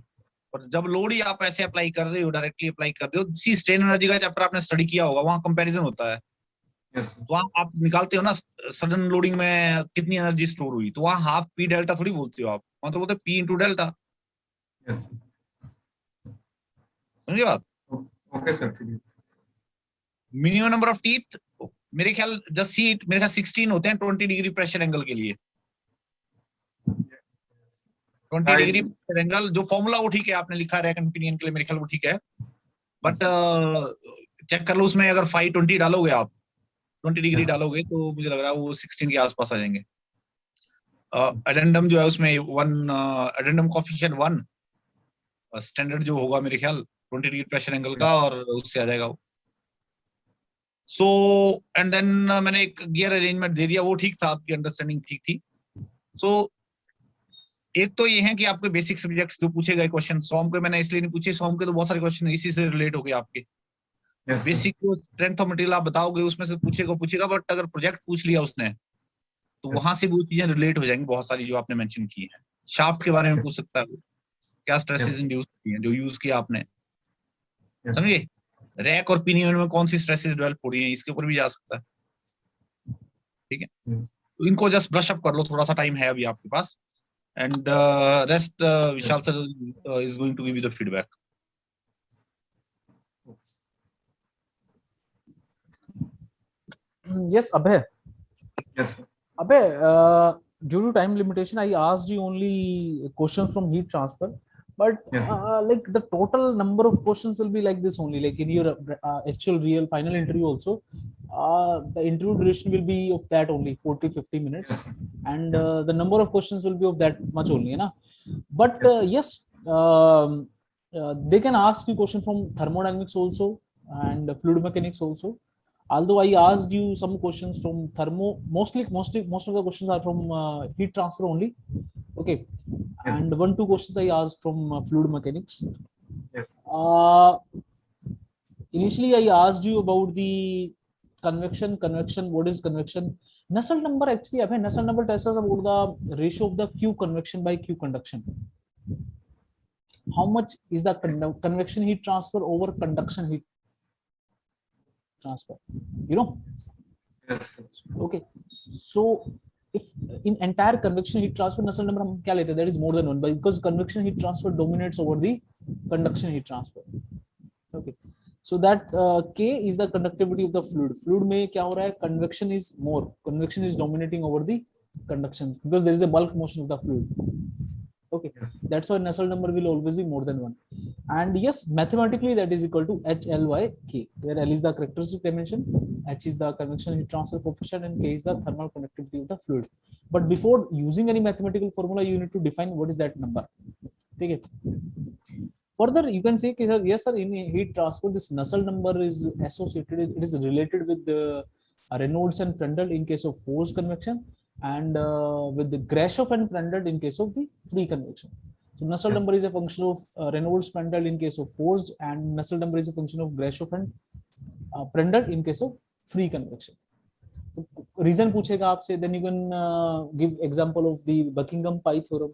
और जब लोड ही आप ऐसे अप्लाई कर रहे हो, डायरेक्टली अप्लाई कर रहे हो, सी स्ट्रेन एनर्जी का चैप्टर आपने स्टडी किया होगा, वहां कंपैरिजन होता है, Yes, sir. तो वहां आप निकालते हो ना सडन लोडिंग में कितनी एनर्जी स्टोर हुई, तो वहां हाफ पी डेल्टा थोड़ी बोलते हो आप, वहां तो बोलते P into delta. Yes, sir. समझिए बात। Okay, sir. ठीक है. मिनिमम नंबर ऑफ टीथ, मेरे ख्याल जस्ट सी मेरे ख्याल 16 होते हैं 20 डिग्री प्रेशर एंगल के लिए। 20 I- डिग्री प्रेशर एंगल जो फॉर्मूला वो ठीक है, आपने लिखा रैक एंड पिनियन के लिए, मेरे ख्याल वो ठीक है, बट चेक कर लो उसमें अगर 520 डालोगे आप, 20 डिग्री Yes. डालोगे तो मुझे लग रहा है वो 16 के आसपास आ जाएंगे। एडेंडम जो है उसमें वन, एडेंडम कोफिशिएंट 1 स्टैंडर्ड जो होगा मेरे ख्याल 20 डिग्री प्रेशर एंगल का, और उससे आ जाएगा वो। सो एंड देन मैंने एक गियर अरेंजमेंट दे दिया, वो ठीक था, आपकी अंडरस्टैंडिंग ठीक थी। सो एक तो ये है कि आपके बेसिक सब्जेक्ट्स जो पूछे गए क्वेश्चन, सॉम के मैंने इसलिए नहीं पूछे, सॉम के तो बहुत सारे क्वेश्चन इसी से रिलेट हो गए आपके। Yes, sir. बेसिक जो स्ट्रेंथ ऑफ मटेरियल आप बताओगे उसमें से पूछेगा, बट अगर प्रोजेक्ट पूछ लिया उसने तो Yes. वहां से वो चीजें रिलेट हो जाएंगी, बहुत सारी जो आपने मेंशन की है। शाफ्ट के बारे में पूछ सकता है वो, क्या स्ट्रेसेस Yes. इंड्यूस की हैं जो यूज किया आपने, Yes. समझिए। रैक और पिनियन में कौन सी स्ट्रेसेस डेवलप हो रही हैं, इसके ऊपर भी जा सकता है। ठीक है, Yes. तो इनको जस्ट ब्रश अप कर लो, थोड़ा सा टाइम है अभी आपके पास, and rest Vishal sir is going to give you the feedback. Yes, Abhay. Yes, sir. Abhay, due to time limitation, I asked you only questions from heat transfer, but Yes, sir. like the total number of questions will be like this only, like in your actual real final interview also. The interview duration will be of that only 40-50 minutes, Yes, sir. and the number of questions will be of that much only, na? But Yes, they can ask you question from thermodynamics also and fluid mechanics also. Although I asked you some questions from thermo, most of the questions are from heat transfer only. Okay, Yes. and 1-2 questions I asked from fluid mechanics. Yes. Initially, I asked you about the convection. What is convection? Nusselt number actually, Nusselt number tells us about the ratio of the Q convection by Q conduction. How much is the convection heat transfer over conduction heat transfer? You know? Yes. Okay. So if in entire convection heat transfer Nusselt number हम क्या लेते हैं? That is more than 1, because convection heat transfer dominates over the conduction heat transfer. Okay. So that K is the conductivity of the fluid. Fluid में क्या हो रहा है? Convection is more. Convection is dominating over the conduction because there is a bulk motion of the fluid. Okay, Yes. that's why Nusselt number will always be more than 1. And yes, mathematically that is equal to HL by K, where L is the characteristic dimension, H is the convection heat transfer coefficient, and K is the thermal conductivity of the fluid. But before using any mathematical formula, you need to define what is that number. Okay. Further, you can say, yes, sir, in heat transfer, this Nusselt number is associated, it is related with the Reynolds and Prandtl in case of forced convection, and with the Grashof and Prandtl in case of the free convection. So Nusselt Yes. number is a function of Reynolds Prandtl in case of forced, and Nusselt number is a function of Grashof and Prandtl in case of free convection. Reason पूछेगा आपसे, then you can give example of the Buckingham pi theorem.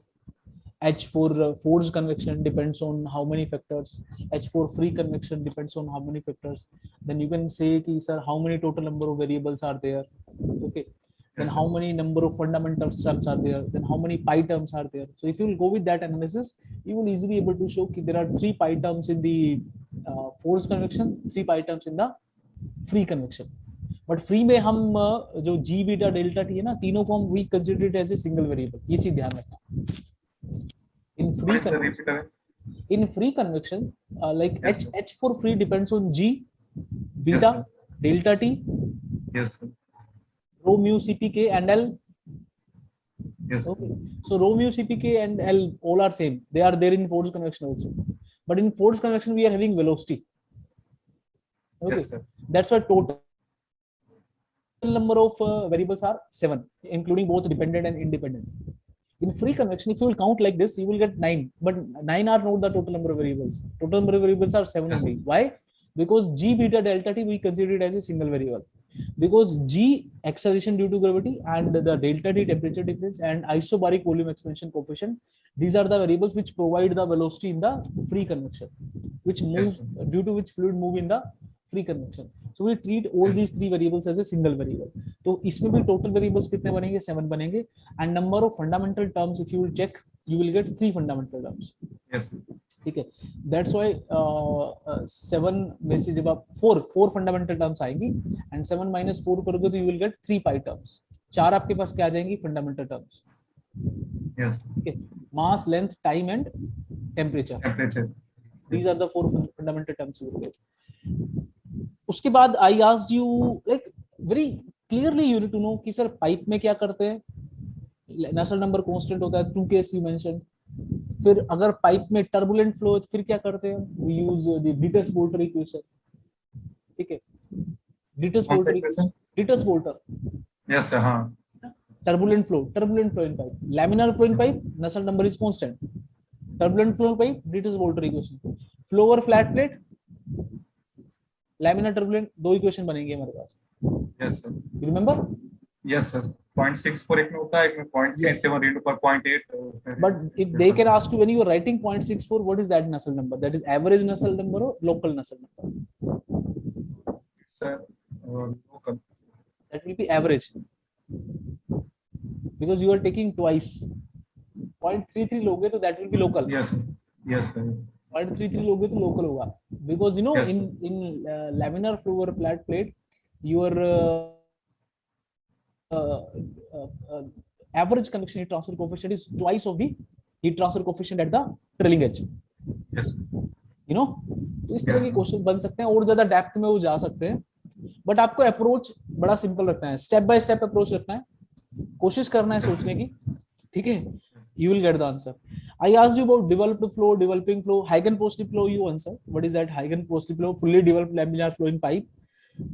H for forced convection depends on how many factors. H for free convection depends on how many factors. Then you can say, ki, sir, how many total number of variables are there? Okay. Then Yes, how many number of fundamental terms are there? Then how many pi terms are there? So if you will go with that analysis, you will easily able to show that there are 3 pi terms in the forced convection, 3 pi terms in the free convection. But free में हम जो G beta delta T है ना, तीनों को हम we consider it as a single variable. ये चीज ध्यान रखना. In free convection, like Yes, H for free depends on G, beta, Yes, delta T, yes, rho mu CPK and L. yes, Okay. So rho mu CPK and L all are same. They are there in forced convection also. But in forced convection, we are having velocity. Okay. Yes, sir. That's why total number of variables are 7, including both dependent and independent. In free convection, if you will count like this, you will get 9. But 9 are not the total number of variables. Total number of variables are 7 Yes. only. Why? Because G beta delta T we consider it as a single variable. Because G acceleration due to gravity and the delta T temperature difference and isobaric volume expansion coefficient, these are the variables which provide the velocity in the free convection, which moves due to which fluid move in the free convection. So we treat all these 3 variables as a single variable. तो इसमें भी total variables कितने बनेंगे? 7 बनेंगे. And number of fundamental terms, if you will check, you will get 3 fundamental terms. Yes. ठीक है. That's why 7 में से जब आप 4 fundamental terms आएंगी and 7 minus 4 करोगे तो you will get 3 pi terms. 4 आपके पास क्या आ जाएंगी? Fundamental terms. Yes. Okay. Mass, length, time and temperature. Temperature. These are the 4 fundamental terms you will get. उसके बाद I asked you like very clearly you need to know कि sir pipe में क्या करते हैं. Nusselt number constant होता है 2 case you mentioned. फिर अगर पाइप में टर्बुलेंट फ्लो है तो फिर क्या करते हैं? We use the Dietz-Boelter equation. ठीक है. Dietz-Boelter equation. Dietz-Boelter. Yes, sir. हाँ. Turbulent flow in pipe. Laminar flow in pipe, Nusselt number is constant. Turbulent flow in pipe, Dietz-Boelter equation. Flow over flat plate, laminar turbulent, 2 equation बनेंगे हमारे पास. Yes, sir. You remember? Yes, sir. 0.64 एक में होता है, एक में 0.37 into per 0.8. But if they can ask you when you are writing 0.64, what is that Nusselt number? That is average Nusselt number or local Nusselt number? Sir, local. That will be average. Because you are taking twice. 0.33 लोगे तो that will be local. Yes, sir. Yes, sir. 0.33 लोगे तो local होगा. Because you know Yes, in laminar flow over flat plate, your average convection heat transfer coefficient is twice of the heat transfer coefficient at the trailing edge. Yes. You know, तो इस तरह Yes, के sir. Question बन सकते हैं और ज्यादा depth में वो जा सकते हैं. बट आपको अप्रोच बड़ा सिंपल रखना है, स्टेप बाय स्टेप अप्रोच रखना है, कोशिश करना है सोचने की. ठीक है, you will get the answer. I asked you about developed flow, developing flow, Hagen-Poiseuille flow. You answer. What is that Hagen-Poiseuille flow? Fully developed laminar flow in pipe.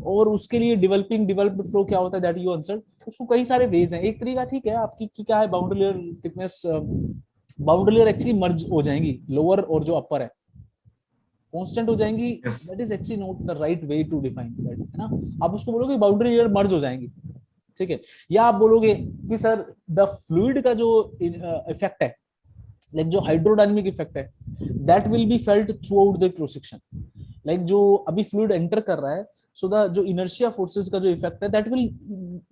और उसके लिए डेवलप्ड फ्लो क्या होता है, दैट यू आंसर्ड। उसको कई सारे veg हैं। एक तरीका ठीक है आपकी कि क्या है, boundary layer thickness, boundary layer actually merge हो जाएंगी, लोअर और जो अपर है कांस्टेंट हो जाएंगी। Yes. That is actually not the right way to define that, है ना। आप उसको बोलोगे बाउंड्री लेयर मर्ज हो जाएंगी, ठीक है। या आप बोलोगे कि सर द फ्लूइड का जो इफेक्ट है, लाइक जो हाइड्रोडायनेमिक इफेक्ट है, that will be felt through out the cross section. Like जो अभी फ्लूइड एंटर कर रहा है, सो द जो इनर्शिया फोर्सेस का जो इफेक्ट है, that will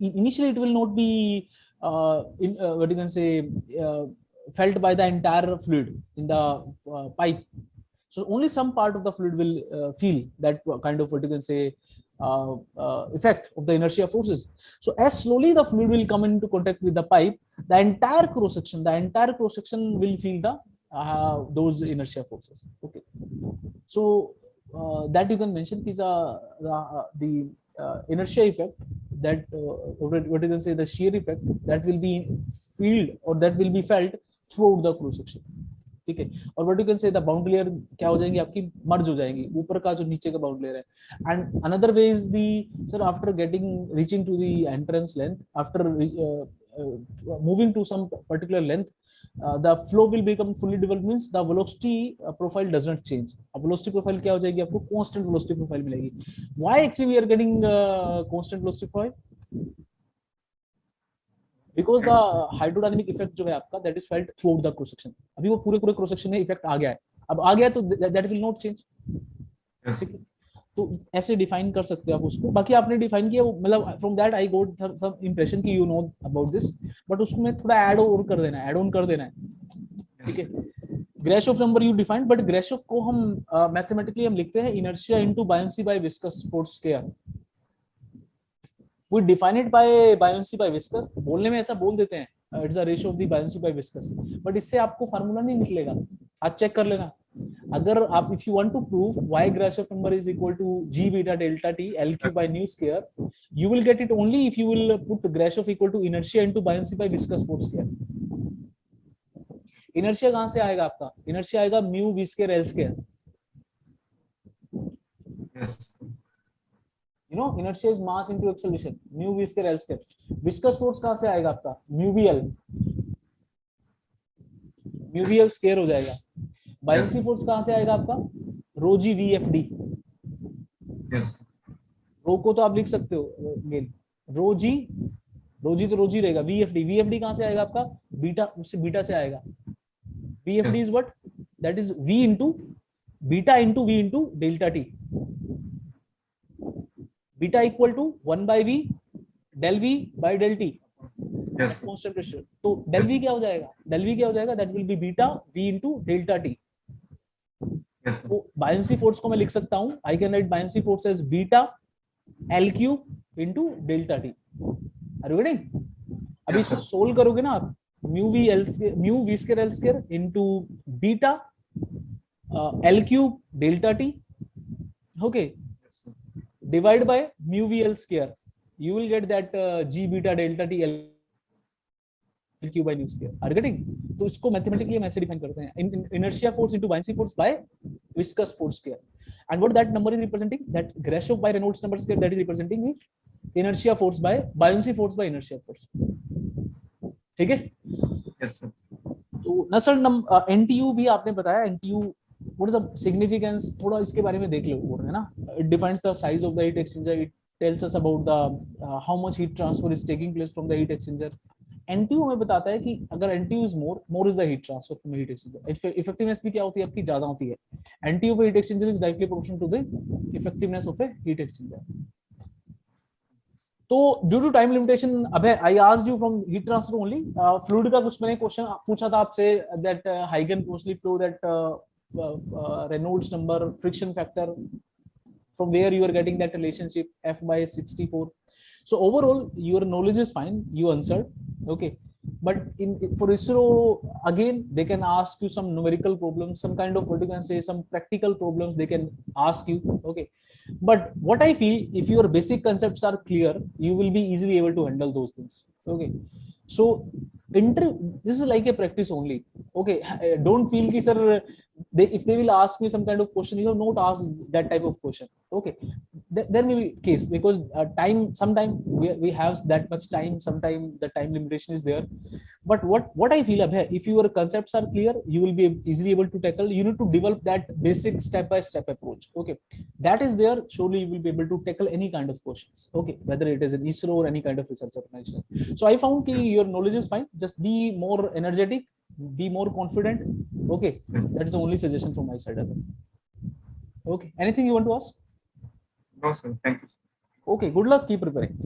initially it will not be what you can say felt by the entire fluid in the pipe. So only some part of the fluid will feel that kind of what you can say effect of the inertia forces. So as slowly the fluid will come into contact with the pipe, the entire cross section will feel the those inertia forces. Okay, so that you can mention is the inertia effect, that what you can say the shear effect, that will be felt or that will be felt throughout the cross section, ठीक है। और what you can say the boundary layer क्या हो जाएंगी आपकी, मर्ज हो जाएंगी, ऊपर का जो नीचे का बाउंड्री लेयर है। And another way is the sir after getting reaching to the entrance length, after moving to some particular length, the flow will become fully developed, means the velocity profile does not change. अब velocity profile क्या हो जाएगी आपको, constant velocity profile मिलेगी। Why actually we are getting constant velocity profile? Because the hydrodynamic effect जो है आपका, that is felt throughout the cross section। अभी वो पूरे क्रॉस सेक्शन में इफेक्ट आ गया है, अब आ गया तो that will not change। Yes. ठीक है, तो ऐसे डिफाइन कर सकते हो आप उसको। बाकी आपने डिफाइन किया, मतलब from that I got some impression कि you know about this, but उसको मैं थोड़ा ऐड ऑन कर देना है, ठीक है। Grashof number you defined, but Grashof को हम मैथमेटिकली हम लिखते हैं inertia into buoyancy by viscous force square. We define it by buoyancy by viscous, बोलने में ऐसा बोल देते हैं it's a ratio of the buoyancy by viscous, but इससे आपको फार्मूला नहीं निकलेगा, आज चेक कर लेना। अगर आप if you want to prove why Grashof number is equal to g beta delta t l cube by nu square, you will get it only if you will put Grashof equal to inertia into buoyancy by viscous force square। Inertia कहां से आएगा आपका, inertia आएगा mu v square l square। Yes. You know, inertia is mass into acceleration, mu v square l square। viscous force कहां से आएगा आपका, mu vl square हो जाएगा। buoyancy force कहां से आएगा आपका, rho g vfd। Yes. रो को तो आप लिख सकते हो अगेन, रो जी तो रो जी रहेगा, vfd कहां से आएगा आपका, बीटा, उससे बीटा से आएगा। vfd is what, that is v into beta into v into delta t, beta equal to 1 by v del v by del t, Yes. Constant pressure. तो del v क्या हो जाएगा, that will be beta v into delta t। Yes. तो buoyancy force को मैं लिख सकता हूं, I can write buoyancy force as beta l cube into delta t। Are you getting? अभी इसको सोल्व करोगे ना आप, mu v square l square into beta l cube delta t, okay, divide by mu vl square, you will get that g beta delta t l cube by nu square। are you getting? तो इसको mathematically हम ऐसे define करते हैं, inertia force into buoyancy force by viscous force square, and what that number is representing, that Grashof by Reynolds number square, that is representing the inertia force by buoyancy force by inertia force। ठीक है? Yes, sir. तो नसल NTU भी आपने बताया, NTU what is the significance, थोड़ा इसके बारे में देख लो, बोल रहे हैं ना। it defines the size of the heat exchanger, it tells us about the how much heat transfer is taking place from the heat exchanger। NTU हमें बताता है कि अगर NTU is more is the heat transfer from the heat exchanger। effectiveness भी क्या होती है आपकी, ज्यादा होती है। NTU for heat exchanger is directly proportional to the effectiveness of a heat exchanger। तो due to time limitation, Abhay I asked you from heat transfer only, fluid का कुछ मैंने क्वेश्चन पूछा था आपसे, दैट हाइगन mostly flow, that Reynolds number, friction factor, from where you are getting that relationship f by 64। so overall your knowledge is fine, you answered, okay, but for ISRO again they can ask you some numerical problems, some kind of what you can say, some practical problems they can ask you, okay, but what I feel, if your basic concepts are clear, you will be easily able to handle those things, okay। so this is like a practice only, okay। don't feel ki sir if they will ask me some kind of question, you have not asked that type of question. Okay, there may be case, because time, sometime we have that much time, sometime the time limitation is there. But what I feel, Abhay, if your concepts are clear, you will be easily able to tackle. You need to develop that basic step by step approach. Okay, that is there, surely you will be able to tackle any kind of questions. Okay, whether it is an ISRO or any kind of research organization. So I found your knowledge is fine, just be more energetic, be more confident. Okay, Yes. that is the only suggestion from my side. Okay, anything you want to ask? No, sir. Thank you. Okay, good luck, keep preparing.